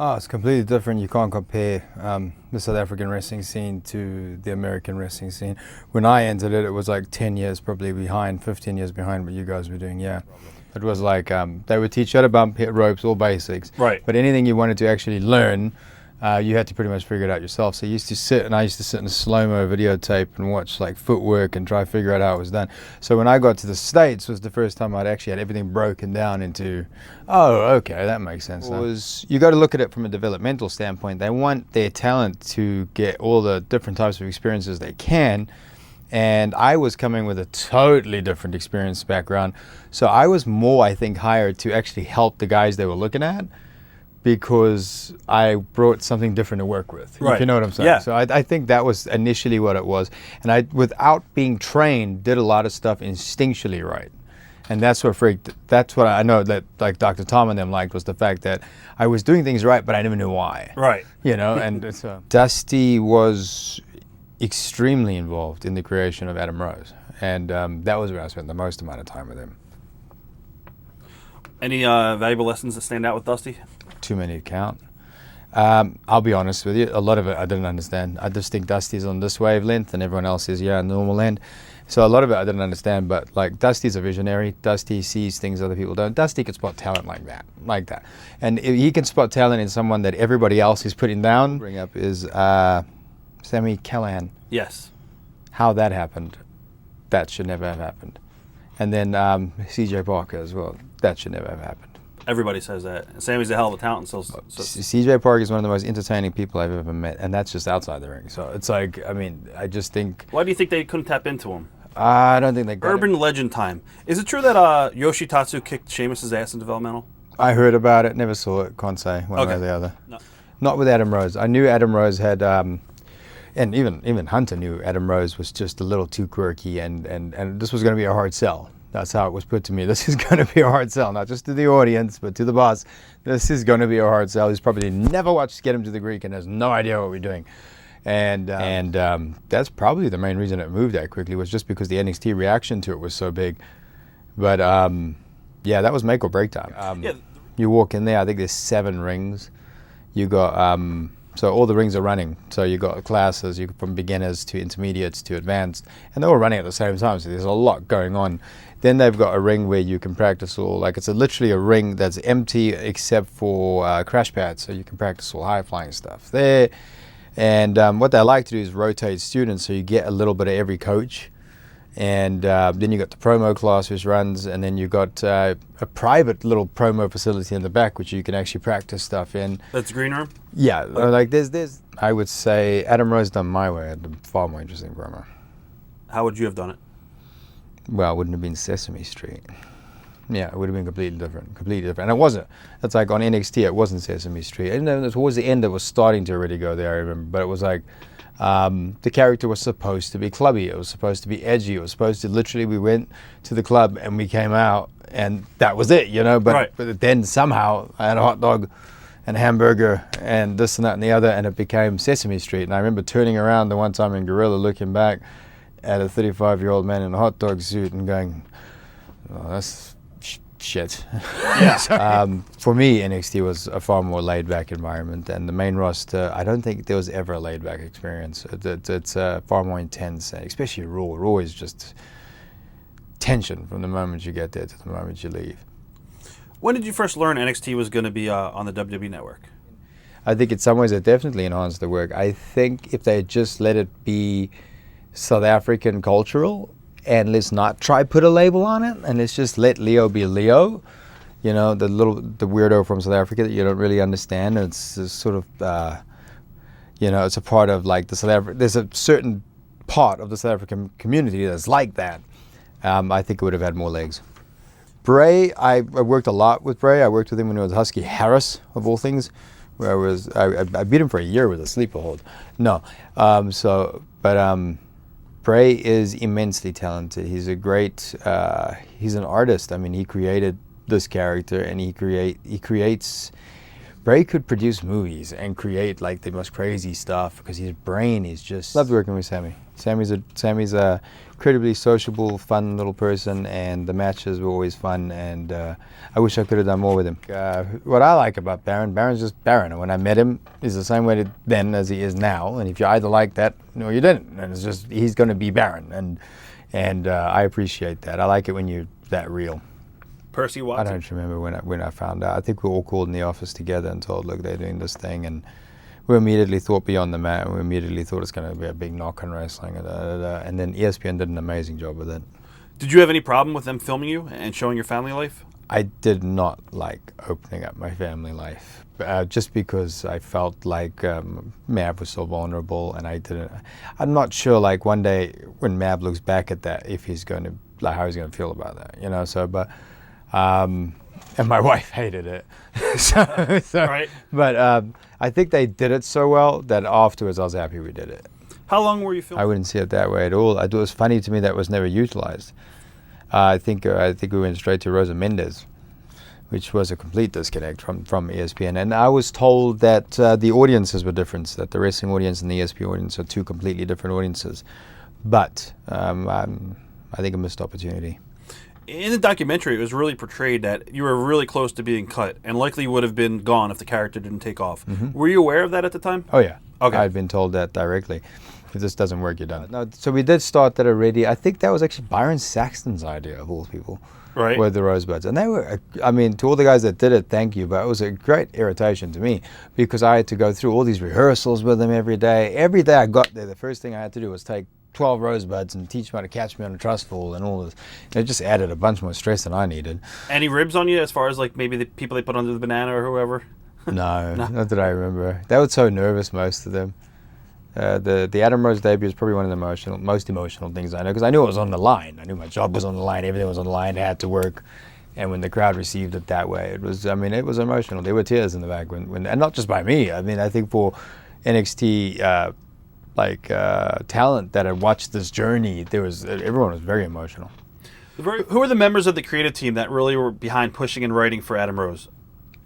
Oh, it's completely different. You can't compare the South African wrestling scene to the American wrestling scene. When I entered it, it was like 10 years probably behind, 15 years behind what you guys were doing, yeah. It was like they would teach you how to bump, hit ropes, all basics. Right. But anything you wanted to actually learn, you had to pretty much figure it out yourself. So I used to sit in a slow-mo videotape and watch like footwork and try to figure out how it was done. So when I got to the States was the first time I'd actually had everything broken down into, oh, okay, that makes sense. You got to look at it from a developmental standpoint. They want their talent to get all the different types of experiences they can. And I was coming with a totally different experience background. So I was more, I think, hired to actually help the guys they were looking at, because I brought something different to work with. Right. If you know what I'm saying. Yeah. So I think that was initially what it was. And I, without being trained, did a lot of stuff instinctually right. And that's what I know that like Dr. Tom and them liked, was the fact that I was doing things right, but I never knew why. Right. You know, and so Dusty was extremely involved in the creation of Adam Rose. And that was where I spent the most amount of time with him. Any valuable lessons that stand out with Dusty? Too many to count. I'll be honest with you, a lot of it I didn't understand. I just think Dusty's on this wavelength and everyone else is on the normal end. So a lot of it I didn't understand, but like Dusty's a visionary. Dusty sees things other people don't. Dusty can spot talent like that. And if he can spot talent in someone that everybody else is putting down. Bring up is Sammy Callahan. Yes. How that happened, that should never have happened. And then CJ Parker as well, that should never have happened. Everybody says that. Sammy's a hell of a talent. So CJ Parker is one of the most entertaining people I've ever met, and that's just outside the ring. So it's like, I mean, I just think. Why do you think they couldn't tap into him? I don't think they got Urban legend time. Is it true that Yoshitatsu kicked Sheamus's ass in developmental? I heard about it, never saw it, can't say one way or the other. No. Not with Adam Rose. I knew Adam Rose had, and even Hunter knew Adam Rose was just a little too quirky, and this was going to be a hard sell. That's how it was put to me. This is going to be a hard sell, not just to the audience, but to the boss. This is going to be a hard sell. He's probably never watched Get Him to the Greek and has no idea what we're doing. And that's probably the main reason it moved that quickly, was just because the NXT reaction to it was so big. But yeah, that was make or break time. You walk in there, I think there's 7 rings. You got, so all the rings are running. So you got classes, from beginners to intermediates to advanced, and they're all running at the same time. So there's a lot going on. Then they've got a ring where you can practice all, like it's literally a ring that's empty except for crash pads. So you can practice all high flying stuff there. And what they like to do is rotate students, so you get a little bit of every coach. And then you got the promo class, which runs, and then you got a private little promo facility in the back, which you can actually practice stuff in. That's green room? Yeah, like there's. I would say Adam Rose done my way had a far more interesting promo. How would you have done it? Well, it wouldn't have been Sesame Street. Yeah, it would have been completely different. And it wasn't. It's like on NXT, it wasn't Sesame Street. And then towards the end, it was starting to already go there, I remember. But it was like, the character was supposed to be clubby. It was supposed to be edgy. It was supposed to, literally, we went to the club and we came out and that was it, you know. But then somehow I had a hot dog and a hamburger and this and that and the other, and it became Sesame Street. And I remember turning around the one time in Gorilla, looking back at a 35-year-old man in a hot dog suit and going, oh, that's shit. Yeah. For me, NXT was a far more laid-back environment, and the main roster, I don't think there was ever a laid-back experience. It's far more intense, especially Raw. Raw is just tension from the moment you get there to the moment you leave. When did you first learn NXT was going to be on the WWE Network? I think in some ways it definitely enhanced the work. I think if they had just let it be South African cultural, and let's not try put a label on it, and let's just let Leo be Leo, you know, the weirdo from South Africa that you don't really understand. It's sort of, you know, it's a part of like the South African. There's a certain part of the South African community that's like that. I think it would have had more legs. Bray, I worked a lot with Bray. I worked with him when he was Husky Harris, of all things, where I beat him for a year with a sleeper hold. No, Bray is immensely talented. He's a great, he's an artist. I mean, he created this character, and he creates, Bray could produce movies and create like the most crazy stuff because his brain is just, loved working with Sammy. Sammy's a incredibly sociable, fun little person, and the matches were always fun. And I wish I could have done more with him. What I like about Baron's just Baron. And when I met him, he's the same way then as he is now. And if you either like that, no, you didn't. And it's just he's going to be Baron, and I appreciate that. I like it when you're that real. Percy Watson. I don't remember when I found out. I think we were all called in the office together and told, look, they're doing this thing, and we immediately thought beyond the mat, and we immediately thought it's going to be a big knock on wrestling, and then ESPN did an amazing job with it. Did you have any problem with them filming you and showing your family life? I did not like opening up my family life, just because I felt like Mab was so vulnerable, and I'm not sure, like, one day when Mab looks back at that, if he's going to, like, how he's going to feel about that, you know, so, but... and my wife hated it. so, right. But I think they did it so well that afterwards I was happy we did it. How long were you filming? I wouldn't see it that way at all. It was funny to me that it was never utilized. I think we went straight to Rosa Mendez, which was a complete disconnect from ESPN. And I was told that the audiences were different, that the wrestling audience and the ESPN audience are two completely different audiences. But I think a missed opportunity. In the documentary, it was really portrayed that you were really close to being cut and likely would have been gone if the character didn't take off. Mm-hmm. Were you aware of that at the time? Oh, yeah. Okay. I'd been told that directly. If this doesn't work, you're done. No, so we did start that already. I think that was actually Byron Saxton's idea, of all people, right? Were the Rosebuds. And they were, I mean, to all the guys that did it, thank you. But it was a great irritation to me because I had to go through all these rehearsals with them every day. Every day I got there, the first thing I had to do was take 12 rosebuds and teach me how to catch me on a trust fall and all this. And it just added a bunch more stress than I needed. Any ribs on you as far as like maybe the people they put under the banana or whoever? No, not that I remember. They were so nervous, most of them. The Adam Rose debut is probably one of the most emotional things I know because I knew it was on the line. I knew my job was on the line. Everything was on the line. It had to work. And when the crowd received it that way, it was emotional. There were tears in the back when and not just by me. I mean, I think for NXT talent that had watched this journey, everyone was very emotional. Who are the members of the creative team that really were behind pushing and writing for Adam Rose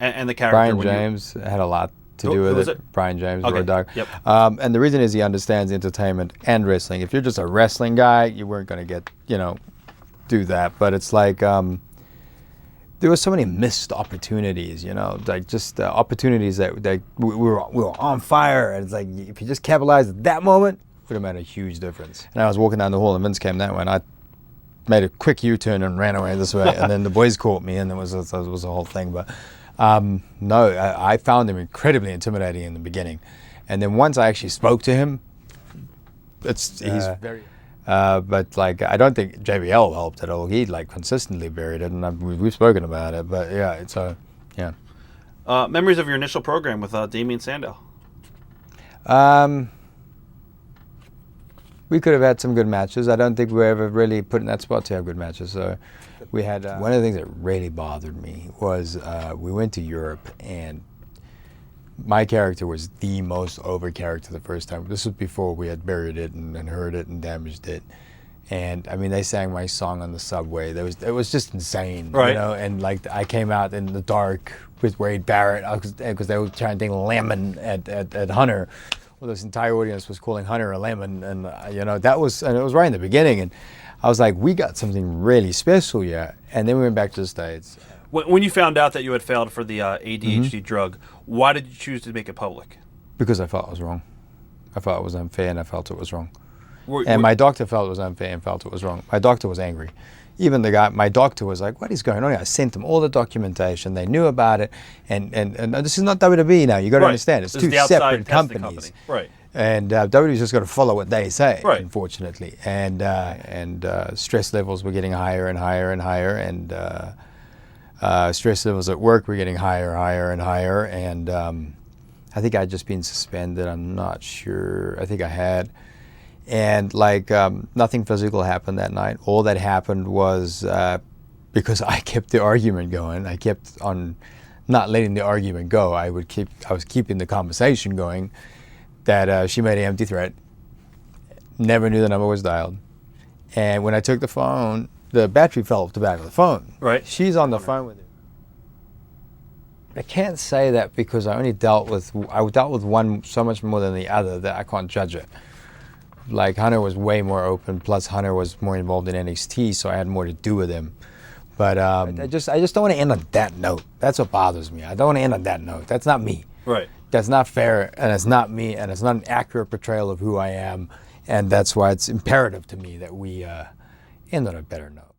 and the character? Brian James had a lot to do with it. Brian James, okay. Road Dogg. Yep. And the reason is he understands entertainment and wrestling. If you're just a wrestling guy, you weren't going to do that. But it's like there were so many missed opportunities, like just opportunities that we were on fire. And it's like if you just capitalized at that moment, it would have made a huge difference. And I was walking down the hall and Vince came that way, and I made a quick U-turn and ran away this way. And then the boys caught me, and it was a whole thing. But no, I found him incredibly intimidating in the beginning. And then once I actually spoke to him, he's very... but I don't think JBL helped at all. He consistently buried it, and we've spoken about it. But yeah. Memories of your initial program with Damien Sandow? We could have had some good matches. I don't think we were ever really put in that spot to have good matches. So we had one of the things that really bothered me was we went to Europe, and my character was the most over character the first time. This was before we had buried it and heard it and damaged it. And I mean, they sang my song on the subway. It was just insane, right? And I came out in the dark with Wade Barrett because they were trying to lemon at Hunter. Well, this entire audience was calling Hunter a lemon, and it was right in the beginning. And I was like, we got something really special here. And then we went back to the States. When you found out that you had failed for the ADHD drug, why did you choose to make it public? Because I felt it was wrong. I felt it was unfair, and I felt it was wrong. My doctor felt it was unfair and felt it was wrong. My doctor was angry. Even my doctor was like, what is going on here? I sent them all the documentation. They knew about it. And this is not WWE now. You got to understand. It's two separate companies. Right. And WWE's just got to follow what they say, right. Unfortunately. And stress levels were getting higher and higher and higher. And stress levels at work were getting higher, higher, and higher. And I think I'd just been suspended. I'm not sure. I think I had. And nothing physical happened that night. All that happened was because I kept the argument going. I kept on not letting the argument go. I was keeping the conversation going. That she made an empty threat. Never knew the number was dialed. And when I took the phone, the battery fell off the back of the phone. Right. She's on the phone with it. I can't say that because I dealt with one so much more than the other that I can't judge it. Like Hunter was way more open. Plus Hunter was more involved in NXT, so I had more to do with him. But I just don't want to end on that note. That's what bothers me. I don't want to end on that note. That's not me. Right. That's not fair, and it's not me, and it's not an accurate portrayal of who I am. And that's why it's imperative to me that we end on a better note.